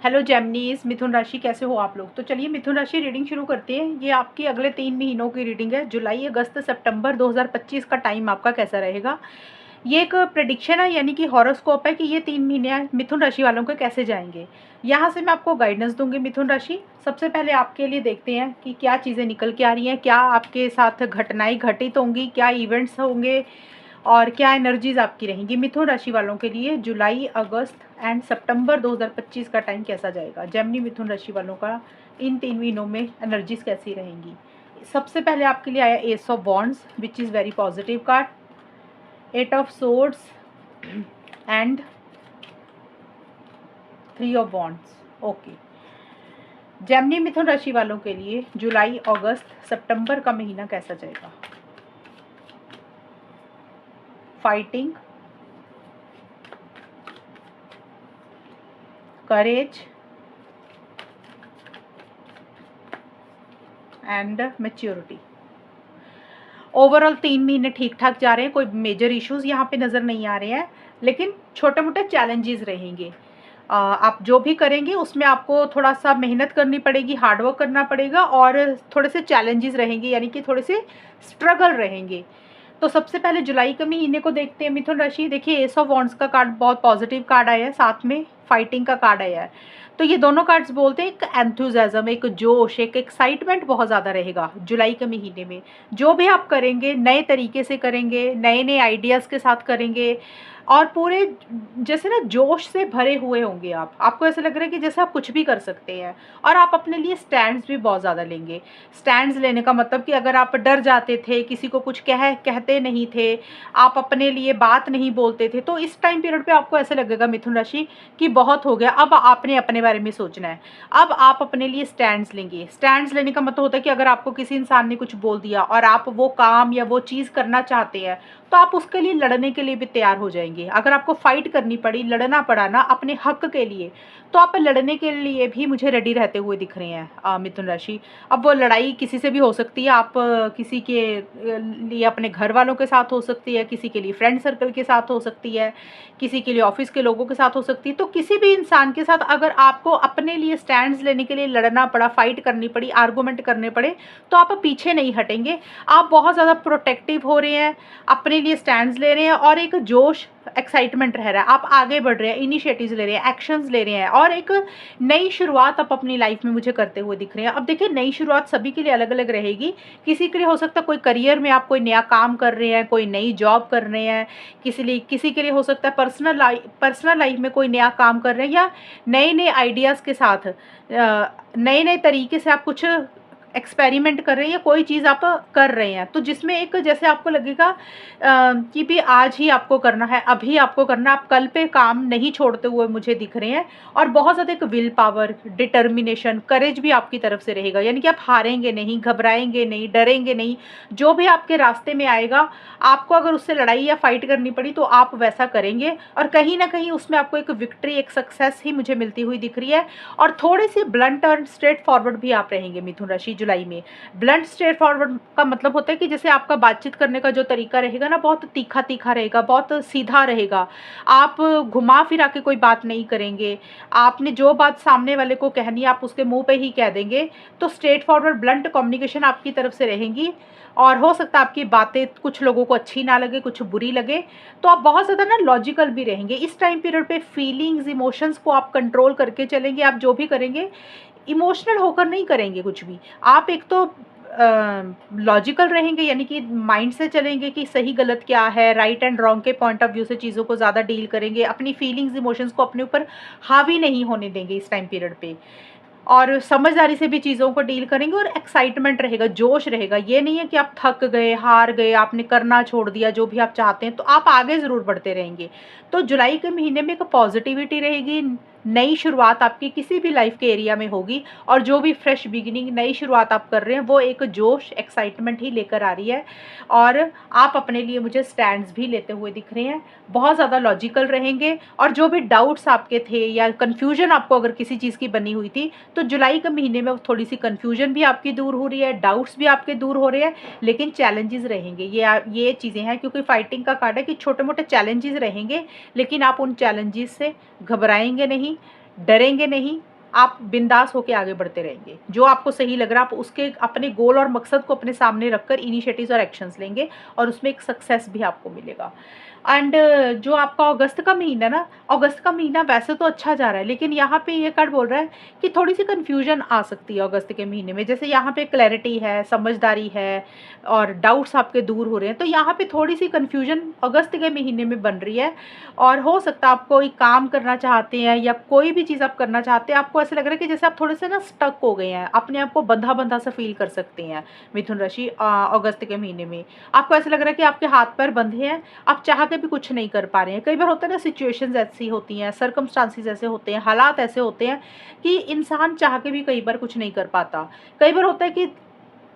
Hello जेमिनीज, मिथुन राशि कैसे हो आप लोग। तो चलिए मिथुन राशि रीडिंग शुरू करते हैं। ये आपकी अगले 3 महीनों की रीडिंग है। जुलाई, अगस्त, सितंबर 2025 का टाइम आपका कैसा रहेगा। ये एक प्रेडिक्शन है, यानी कि हॉरोस्कोप है कि ये 3 महीने मिथुन राशि वालों के कैसे जाएंगे। यहाँ से मैं आपको गाइडेंस दूंगी मिथुन राशि। सबसे पहले आपके लिए देखते हैं कि क्या चीज़ें निकल के आ रही हैं, क्या आपके साथ घटनाएं घटित होंगी, क्या इवेंट्स होंगे और क्या एनर्जीज आपकी रहेंगी मिथुन राशि वालों के लिए। जुलाई, अगस्त एंड सितंबर 2025 का टाइम कैसा जाएगा। जेमिनी मिथुन राशि वालों का इन 3 महीनों में एनर्जीज कैसी रहेंगी। सबसे पहले आपके लिए आया ace of wands, which is very positive card, 8 of swords and 3 of wands. Okay, Gemini मिथुन राशि वालों के लिए जुलाई, अगस्त, सितंबर का महीना कैसा जाएगा। Fighting, courage and maturity. Overall 3 महीने ठीक ठाक जा रहे हैं, कोई मेजर इश्यूज यहाँ पे नज़र नहीं आ रहे हैं, लेकिन छोटे मोटे चैलेंजेस रहेंगे। आप जो भी करेंगे उसमें आपको थोड़ा सा मेहनत करनी पड़ेगी, हार्डवर्क करना पड़ेगा और थोड़े से चैलेंजेस रहेंगे, यानी कि थोड़े से स्ट्रगल रहेंगे। तो सबसे पहले जुलाई के महीने को देखते हैं मिथुन राशि। देखिए एस ऑफ वॉन्ड्स का कार्ड बहुत पॉजिटिव कार्ड आया है, साथ में फाइटिंग का कार्ड आया है। तो ये दोनों कार्ड्स बोलते हैं एक एंथुजियाज्म, एक जोश, एक एक्साइटमेंट बहुत ज़्यादा रहेगा जुलाई के महीने में। जो भी आप करेंगे नए तरीके से करेंगे, नए नए आइडियाज़ के साथ करेंगे और पूरे जैसे ना जोश से भरे हुए होंगे आप। आपको ऐसा लग रहा है कि जैसे आप कुछ भी कर सकते हैं और आप अपने लिए स्टैंड्स भी बहुत ज़्यादा लेंगे। स्टैंड्स लेने का मतलब कि अगर आप डर जाते थे, किसी को कुछ कहते नहीं थे, आप अपने लिए बात नहीं बोलते थे, तो इस टाइम पीरियड पे आपको ऐसा लगेगा मिथुन राशि कि बहुत हो गया, अब आपने अपने बारे में सोचना है। अब आप अपने लिए स्टैंड्स लेंगे। स्टैंड्स लेने का मतलब होता है कि अगर आपको किसी इंसान ने कुछ बोल दिया और आप वो काम या वो चीज़ करना चाहते हैं, तो आप उसके लिए लड़ने के लिए भी तैयार हो जाएंगे। अगर आपको फाइट करनी पड़ी, लड़ना पड़ा ना अपने हक के लिए, तो आप लड़ने के लिए भी मुझे रेडी रहते हुए दिख रहे हैं मिथुन राशि। अब वो लड़ाई किसी से भी हो सकती है, आप किसी के लिए अपने घर वालों के साथ हो सकती है, किसी के लिए फ्रेंड सर्कल के साथ हो सकती है, किसी के लिए ऑफिस के लोगों के साथ हो सकती है। तो किसी भी इंसान के साथ अगर आपको अपने लिए स्टैंड्स लेने के लिए लड़ना पड़ा, फाइट करनी पड़ी, आर्गूमेंट करने पड़े, तो आप पीछे नहीं हटेंगे। आप बहुत ज़्यादा प्रोटेक्टिव हो रहे हैं, अपने लिए स्टैंड्स ले रहे हैं और एक जोश, एक्साइटमेंट रह रहा है। आप आगे बढ़ रहे हैं, इनिशिएटिव्स ले रहे हैं, एक्शंस ले रहे हैं और एक नई शुरुआत आप अपनी लाइफ में मुझे करते हुए दिख रहे हैं। अब देखिए नई शुरुआत सभी के लिए अलग अलग रहेगी। किसी के लिए हो सकता है कोई करियर में आप कोई नया काम कर रहे हैं, कोई नई जॉब कर रहे हैं, किसी के लिए हो सकता है पर्सनल लाइफ में कोई नया काम कर रहे हैं, या नए नए आइडियाज़ के साथ नए नए तरीके से आप कुछ एक्सपेरिमेंट कर रहे हैं या कोई चीज़ आप कर रहे हैं, तो जिसमें एक जैसे आपको लगेगा कि भी आज ही आपको करना है, अभी आपको करना है, आप कल पे काम नहीं छोड़ते हुए मुझे दिख रहे हैं। और बहुत ज़्यादा एक विल पावर, डिटर्मिनेशन, करेज भी आपकी तरफ से रहेगा, यानी कि आप हारेंगे नहीं, घबराएंगे नहीं, डरेंगे नहीं। जो भी आपके रास्ते में आएगा, आपको अगर उससे लड़ाई या फाइट करनी पड़ी तो आप वैसा करेंगे और कहीं ना कहीं उसमें आपको एक विक्ट्री, एक सक्सेस ही मुझे मिलती हुई दिख रही है। और थोड़े से ब्लंट और स्ट्रेट फॉरवर्ड भी आप रहेंगे मिथुन राशि जुलाई में। ब्लंट स्ट्रेट फॉरवर्ड का मतलब होता है कि जैसे आपका बातचीत करने का जो तरीका रहेगा ना, बहुत तीखा तीखा रहेगा, बहुत सीधा रहेगा। आप घुमा फिरा के कोई बात नहीं करेंगे। आपने जो बात सामने वाले को कहनी है आप उसके मुंह पे ही कह देंगे। तो स्ट्रेट फॉरवर्ड ब्लंट कम्युनिकेशन आपकी तरफ से रहेंगी और हो सकता है आपकी बातें कुछ लोगों को अच्छी ना लगे, कुछ बुरी लगे। तो आप बहुत ज़्यादा ना लॉजिकल भी रहेंगे इस टाइम पीरियड पे। फीलिंग्स, इमोशंस को आप कंट्रोल करके चलेंगे। आप जो भी करेंगे इमोशनल होकर नहीं करेंगे कुछ भी। आप एक तो लॉजिकल रहेंगे, यानी कि माइंड से चलेंगे कि सही गलत क्या है, राइट एंड रॉन्ग के पॉइंट ऑफ व्यू से चीज़ों को ज़्यादा डील करेंगे। अपनी फीलिंग्स, इमोशंस को अपने ऊपर हावी नहीं होने देंगे इस टाइम पीरियड पे और समझदारी से भी चीज़ों को डील करेंगे और एक्साइटमेंट रहेगा, जोश रहेगा। ये नहीं है कि आप थक गए, हार गए, आपने करना छोड़ दिया जो भी आप चाहते हैं, तो आप आगे ज़रूर बढ़ते रहेंगे। तो जुलाई के महीने में एक पॉजिटिविटी रहेगी, नई शुरुआत आपकी किसी भी लाइफ के एरिया में होगी और जो भी फ्रेश बिगिनिंग, नई शुरुआत आप कर रहे हैं वो एक जोश, एक्साइटमेंट ही लेकर आ रही है। और आप अपने लिए मुझे स्टैंड्स भी लेते हुए दिख रहे हैं, बहुत ज़्यादा लॉजिकल रहेंगे। और जो भी डाउट्स आपके थे या कन्फ्यूजन आपको अगर किसी चीज़ की बनी हुई थी, तो जुलाई के महीने में थोड़ी सी कन्फ्यूजन भी आपकी दूर हो रही है, डाउट्स भी आपके दूर हो रहे हैं, लेकिन चैलेंजेस रहेंगे। ये चीज़ें हैं क्योंकि फाइटिंग का कार्ड है कि छोटे मोटे चैलेंजेस रहेंगे, लेकिन आप उन चैलेंजेस से घबराएंगे नहीं, डरेंगे नहीं, आप बिंदास होके आगे बढ़ते रहेंगे। जो आपको सही लग रहा है आप उसके अपने गोल और मकसद को अपने सामने रखकर इनिशिएटिव्स और एक्शंस लेंगे और उसमें एक सक्सेस भी आपको मिलेगा। एंड जो आपका अगस्त का महीना है ना, अगस्त का महीना वैसे तो अच्छा जा रहा है, लेकिन यहाँ पे ये कार्ड बोल रहा है कि थोड़ी-सी कन्फ्यूजन आ सकती है अगस्त के महीने में। जैसे यहाँ पे क्लैरिटी है, समझदारी है और डाउट्स आपके दूर हो रहे हैं। तो यहाँ पे थोड़ी-सी कन्फ्यूजन अगस्त के महीने में बन रही है और हो सकता है आप कोई काम करना चाहते हैं या कोई भी चीज़ आप करना चाहते हैं, आपको ऐसा लग रहा है कि जैसे आप थोड़े-से ना स्टक हो गए हैं, अपने आप को बंधा-बंधा सा फ़ील कर सकते हैं मिथुन राशि अगस्त के महीने में। आपको ऐसा लग रहा है कि आपके हाथ-पैर बंधे हैं, आप चाह के भी कुछ नहीं कर पा रहे हैं। कई बार होता है ना, सिचुएशंस ऐसी होती हैं, सर्कमस्टांसेस ऐसे होते हैं, हालात ऐसे होते हैं कि इंसान चाह के भी कई बार कुछ नहीं कर पाता। कई बार होता है कि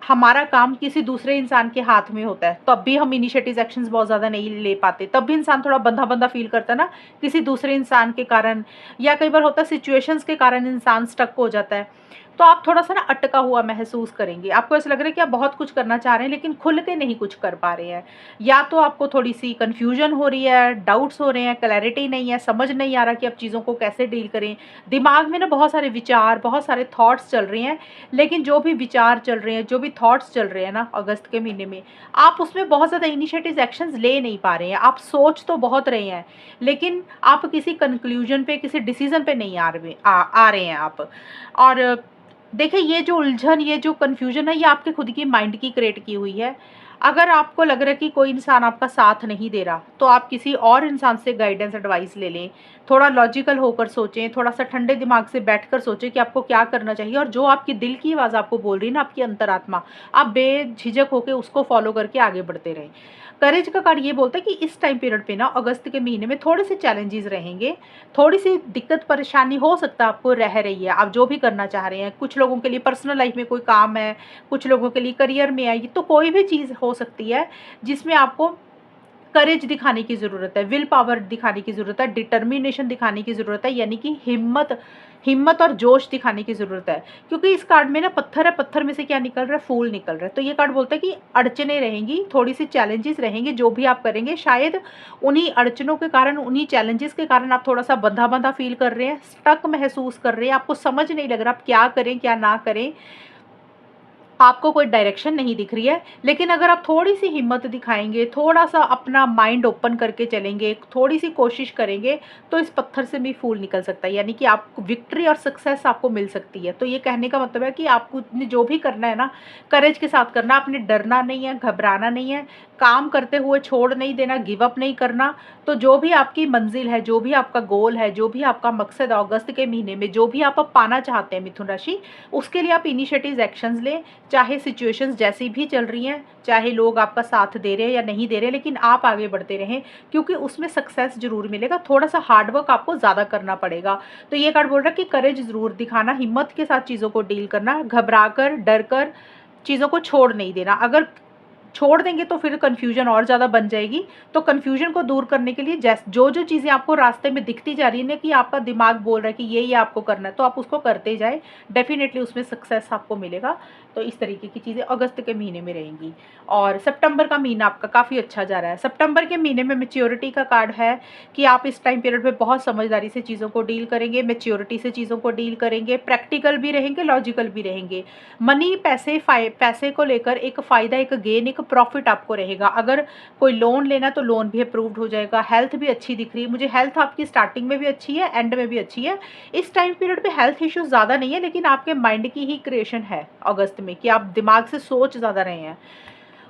हमारा काम किसी दूसरे इंसान के हाथ में होता है, तब भी हम इनिशिएटिव एक्शंस बहुत ज़्यादा नहीं ले पाते, तब भी इंसान थोड़ा बंधा-बंधा फ़ील करता है ना, किसी दूसरे इंसान के कारण, या कई बार होता है सिचुएशंस के कारण इंसान स्टक हो जाता है। तो आप थोड़ा-सा ना अटका हुआ महसूस करेंगे। आपको ऐसा लग रहा है कि आप बहुत कुछ करना चाह रहे हैं, लेकिन खुल के नहीं कुछ कर पा रहे हैं। या तो आपको थोड़ी-सी कन्फ्यूजन हो रही है, डाउट्स हो रहे हैं, क्लैरिटी नहीं है, समझ नहीं आ रहा कि आप चीज़ों को कैसे डील करें। दिमाग में ना बहुत सारे विचार, बहुत सारे थॉट्स चल रहे हैं, लेकिन जो भी विचार चल रहे हैं, जो भी थॉट्स चल रहे हैं ना अगस्त के महीने में, आप उसमें बहुत ज़्यादा इनिशिएटिव एक्शंस ले नहीं पा रहे हैं। आप सोच तो बहुत रहे हैं, लेकिन आप किसी कंक्लूजन पे, किसी डिसीजन पे नहीं आ रहे हैं आप। और देखिए, ये जो उलझन, ये जो कन्फ्यूजन है, ये आपके खुद की माइंड की क्रिएट की हुई है। अगर आपको लग रहा है कि कोई इंसान आपका साथ नहीं दे रहा, तो आप किसी और इंसान से गाइडेंस एडवाइस ले लें। थोड़ा लॉजिकल होकर सोचें, थोड़ा-सा ठंडे दिमाग से बैठकर सोचें कि आपको क्या करना चाहिए, और जो आपकी दिल की आवाज़ आपको बोल रही है ना, आपकी अंतरात्मा, आप बेझिझक होके उसको फ़ॉलो करके आगे बढ़ते रहें। करेज का कार्ड ये बोलता है कि इस टाइम पीरियड पे ना, अगस्त के महीने में थोड़े से चैलेंजेस रहेंगे, थोड़ी-सी दिक्कत परेशानी हो सकता है आपको रह रही है, आप जो भी करना चाह रहे हैं। कुछ लोगों के लिए पर्सनल लाइफ़ में कोई काम है, कुछ लोगों के लिए करियर में है, तो कोई भी चीज़ हो सकती है जिसमें आपको करेज दिखाने की ज़रूरत है, विल पावर दिखाने की ज़रूरत है, डिटर्मिनेशन दिखाने की ज़रूरत है, यानी कि हिम्मत हिम्मत और जोश दिखाने की ज़रूरत है। क्योंकि इस कार्ड में ना पत्थर है, पत्थर में से क्या निकल रहा है? फूल निकल रहा है। तो ये कार्ड बोलता है कि अड़चनें रहेंगी, थोड़ी-सी चैलेंजेस रहेंगे, जो भी आप करेंगे शायद उन्हीं अड़चनों के कारण, उन्हीं चैलेंजेस के कारण आप थोड़ा-सा बंधा-बंधा फ़ील कर रहे हैं, स्टक महसूस कर रहे हैं, आपको समझ नहीं लग रहा आप क्या करें, क्या ना करें। आपको कोई डायरेक्शन नहीं दिख रही है, लेकिन अगर आप थोड़ी-सी हिम्मत दिखाएँगे, थोड़ा-सा अपना माइंड ओपन करके चलेंगे, थोड़ी-सी कोशिश करेंगे, तो इस पत्थर से भी फूल निकल सकता है, यानी कि आपको विक्ट्री और सक्सेस आपको मिल सकती है। तो ये कहने का मतलब है कि आपको ने जो भी करना है ना, करेज के साथ करना, आपने डरना नहीं है, घबराना नहीं है, काम करते हुए छोड़ नहीं देना, गिव अप नहीं करना। तो जो भी आपकी मंज़िल है, जो भी आपका गोल है, जो भी आपका मकसद है अगस्त के महीने में, जो भी आप पाना चाहते हैं मिथुन राशि, उसके लिए आप इनिशिएटिव एक्शंस लें। चाहे सिचुएशंस जैसी भी चल रही हैं, चाहे लोग आपका साथ दे रहे हैं या नहीं दे रहे, लेकिन आप आगे बढ़ते रहें, क्योंकि उसमें सक्सेस ज़रूर मिलेगा। थोड़ा-सा हार्ड वर्क आपको ज़्यादा करना पड़ेगा। तो ये कार्ड बोल रहा है कि करेज ज़रूर दिखाना, हिम्मत के साथ चीज़ों को डील करना, घबराकर, डरकर चीज़ों को छोड़ नहीं देना। अगर छोड़ देंगे तो फिर कन्फ्यूजन और ज़्यादा बन जाएगी। तो कन्फ्यूजन को दूर करने के लिए जो-जो चीज़ें आपको रास्ते में दिखती जा रही है ना, कि आपका दिमाग बोल रहा है कि ये आपको करना है, तो आप उसको करते जाएँ। डेफ़िनेटली उसमें सक्सेस आपको मिलेगा। तो इस तरीके की चीज़ें अगस्त के महीने में रहेंगी। और सितंबर का महीना आपका काफ़ी अच्छा जा रहा है। सितंबर के महीने में मैच्योरिटी का कार्ड है कि आप इस टाइम पीरियड में बहुत समझदारी से चीज़ों को डील करेंगे, मैच्योरिटी से चीज़ों को डील करेंगे, प्रैक्टिकल भी रहेंगे, लॉजिकल भी रहेंगे। मनी, पैसे को लेकर एक फ़ायदा, एक गेन, एक प्रॉफिट आपको रहेगा। अगर कोई लोन लेना तो लोन भी अप्रूव्ड हो जाएगा। हेल्थ भी अच्छी दिख रही है मुझे, हेल्थ आपकी स्टार्टिंग में भी अच्छी है, एंड में भी अच्छी है। इस टाइम पीरियड पे हेल्थ इश्यूज़ ज़्यादा नहीं है, लेकिन आपके माइंड की ही क्रिएशन है अगस्त में, कि आप दिमाग से सोच ज़्यादा रहे हैं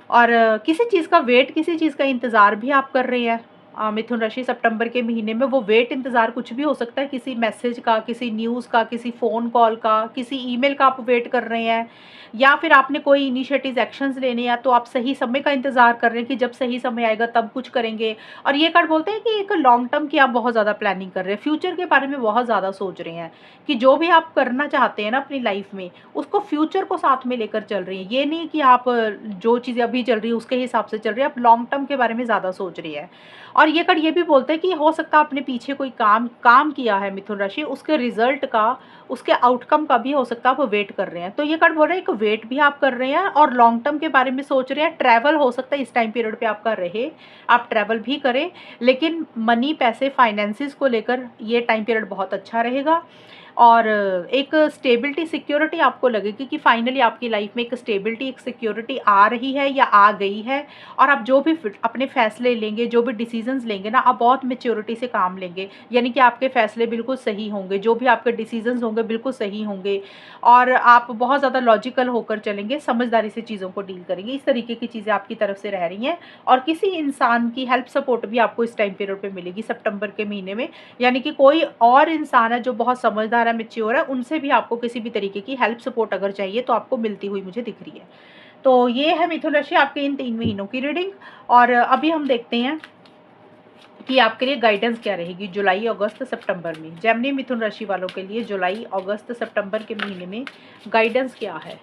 और किसी चीज़ का वेट, किसी चीज़ का इंतज़ार भी आप कर रहे हैं। मिथुन राशि सितंबर के महीने में वो वेट, इंतज़ार कुछ भी हो सकता है, किसी मैसेज का, किसी न्यूज़ का, किसी फ़ोन कॉल का, किसी ईमेल का आप वेट कर रहे हैं, या फिर आपने कोई इनिशिएटिव एक्शंस लेने हैं, तो आप सही समय का इंतज़ार कर रहे हैं कि जब सही समय आएगा तब कुछ करेंगे। और ये कार्ड बोलते हैं कि एक लॉन्ग टर्म की आप बहुत ज़्यादा प्लानिंग कर रहे हैं, फ्यूचर के बारे में बहुत ज़्यादा सोच रहे हैं, कि जो भी आप करना चाहते हैं ना अपनी लाइफ में, उसको फ्यूचर को साथ में लेकर चल रही हैं। ये नहीं कि आप जो चीज़ें अभी चल रही है उसके हिसाब से चल रही है, आप लॉन्ग टर्म के बारे में ज़्यादा सोच रही है। और ये कार्ड ये भी बोलते हैं कि हो सकता है आपने पीछे कोई काम किया है मिथुन राशि, उसके रिजल्ट का, उसके आउटकम का भी हो सकता है आप वेट कर रहे हैं। तो ये कार्ड बोल रहा है एक वेट भी आप कर रहे हैं और लॉन्ग टर्म के बारे में सोच रहे हैं। ट्रैवल हो सकता है इस टाइम पीरियड पे आपका रहे, आप ट्रैवल भी करें, लेकिन मनी, पैसे, फाइनेंसिस को लेकर ये टाइम पीरियड बहुत अच्छा रहेगा। और एक स्टेबिलिटी, सिक्योरिटी आपको लगेगी कि फाइनली आपकी लाइफ में एक स्टेबिलिटी, एक सिक्योरिटी आ रही है या आ गई है। और आप जो भी अपने फैसले लेंगे, जो भी डिसीजंस लेंगे ना, आप बहुत मैच्योरिटी से काम लेंगे, यानी कि आपके फैसले बिल्कुल सही होंगे, जो भी आपके डिसीजंस होंगे बिल्कुल सही होंगे, और आप बहुत ज़्यादा लॉजिकल होकर चलेंगे, समझदारी से चीज़ों को डील करेंगे। इस तरीके की चीज़ें आपकी तरफ से रह रही हैं। और किसी इंसान की हेल्प सपोर्ट भी आपको इस टाइम पीरियड पे मिलेगी सितंबर के महीने में, यानी कि कोई और इंसान है जो बहुत समझदार है, मैच्योर है, उनसे भी आपको किसी भी तरीके की हेल्प सपोर्ट अगर चाहिए तो आपको मिलती हुई मुझे दिख रही है। तो ये है मिथुन राशि आपके इन 3 महीनों की रीडिंग। और अभी हम देखते हैं कि आपके लिए गाइडेंस क्या रहेगी जुलाई, अगस्त, सितंबर में। जेमिनी मिथुन राशि वालों के लिए जुलाई, अगस्त, सितंबर के महीने में गाइडेंस क्या है।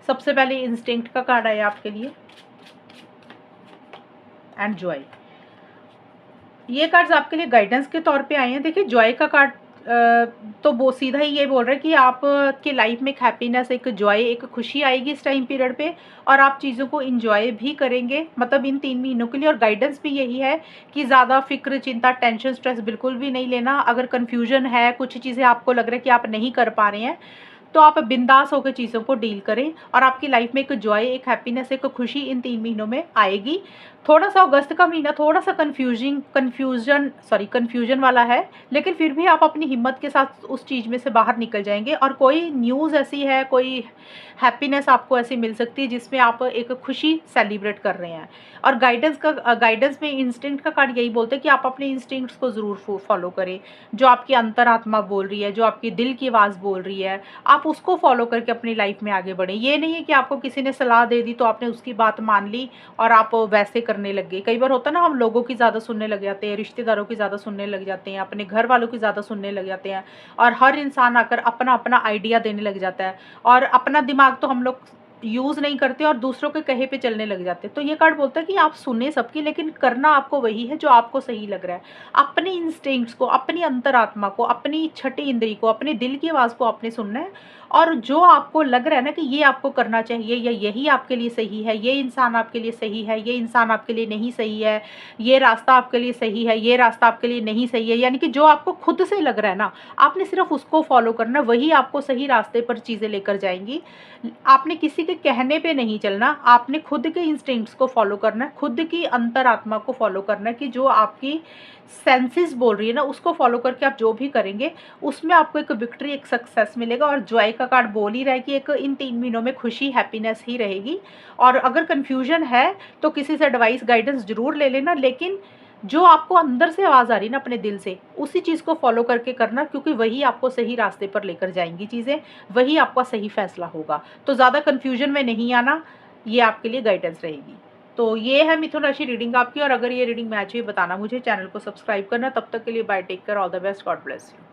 सबसे पहले इंस्टिंक्ट का कार्ड आया आपके लिए एंड जॉय। ये कार्ड्स आपके लिए गाइडेंस के तौर पे आए हैं। देखिए, जॉय का कार्ड तो वो सीधा ही ये बोल रहा है कि आप की लाइफ में एक हैप्पीनेस, एक जॉय, एक खुशी आएगी इस टाइम पीरियड पे, और आप चीज़ों को इंजॉय भी करेंगे, मतलब इन 3 महीनों के लिए। और गाइडेंस भी यही है कि ज़्यादा फिक्र, चिंता, टेंशन, स्ट्रेस बिल्कुल भी नहीं लेना। अगर कन्फ्यूजन है, कुछ चीज़ें आपको लग रहा है कि आप नहीं कर पा रहे हैं, तो आप बिंदास होकर चीज़ों को डील करें, और आपकी लाइफ में एक जॉय, एक हैप्पीनेस, एक खुशी इन 3 महीनों में आएगी। थोड़ा सा अगस्त का महीना थोड़ा सा कन्फ्यूजन वाला है, लेकिन फिर भी आप अपनी हिम्मत के साथ उस चीज़ में से बाहर निकल जाएंगे। और कोई न्यूज़ ऐसी है, कोई हैप्पीनेस आपको ऐसी मिल सकती है जिसमें आप एक खुशी सेलिब्रेट कर रहे हैं। और गाइडेंस में इंस्टिंक्ट का कार्ड यही बोलते हैं कि आप अपने इंस्टिंक्ट्स को ज़रूर फॉलो करें। जो आपकी अंतरात्मा बोल रही है, जो आपकी दिल की आवाज़ बोल रही है, आप उसको फॉलो करके अपनी लाइफ में आगे बढ़ें। ये नहीं है कि आपको किसी ने सलाह दे दी तो आपने उसकी बात मान ली और आप वैसे करने लग गए। कई बार होता है ना, हम लोगों की ज़्यादा सुनने लग जाते हैं, रिश्तेदारों की ज़्यादा सुनने लग जाते हैं, अपने घर वालों की ज़्यादा सुनने लग जाते हैं, और हर इंसान आकर अपना अपना आइडिया देने लग जाता है, और अपना दिमाग तो हम लोग यूज़ नहीं करते और दूसरों के कहे पे चलने लग जाते हैं। तो ये कार्ड बोलता है कि आप सुने सबकी, लेकिन करना आपको वही है जो आपको सही लग रहा है। अपने इंस्टिंक्ट्स को, अपनी अंतरात्मा को, अपनी छठी इंद्री को, अपने दिल की आवाज़ को आपने सुनना है। और जो आपको लग रहा है ना कि ये आपको करना चाहिए, या यही आपके लिए सही है, ये इंसान आपके लिए सही है, ये इंसान आपके लिए नहीं सही है, ये रास्ता आपके लिए सही है, ये रास्ता आपके लिए नहीं सही है, यानी कि जो आपको खुद से लग रहा है ना, आपने सिर्फ उसको फॉलो करना, वही आपको सही रास्ते पर चीज़ें लेकर जाएंगी। आपने किसी के कहने पे नहीं चलना, आपने खुद के इंस्टिंक्ट्स को फॉलो करना है, खुद की अंतरात्मा को फॉलो करना है, कि जो आपकी सेंसेस बोल रही है ना, उसको फॉलो करके आप जो भी करेंगे उसमें आपको एक विक्ट्री, एक सक्सेस मिलेगा। और जॉय का कार्ड बोल ही रहा है कि एक इन 3 महीनों में खुशी, हैप्पीनेस ही रहेगी। और अगर कन्फ्यूजन है तो किसी से एडवाइस, गाइडेंस जरूर ले लेना, लेकिन जो आपको अंदर से आवाज़ आ रही है ना अपने दिल से, उसी चीज़ को फॉलो करके करना, क्योंकि वही आपको सही रास्ते पर लेकर जाएंगी चीज़ें, वही आपका सही फैसला होगा। तो ज़्यादा कन्फ्यूजन में नहीं आना, ये आपके लिए गाइडेंस रहेगी। तो ये है मिथुन राशि रीडिंग आपकी। और अगर ये रीडिंग मैच हुई बताना मुझे, चैनल को सब्सक्राइब करना। तब तक के लिए bye, take care, all the best, God bless you.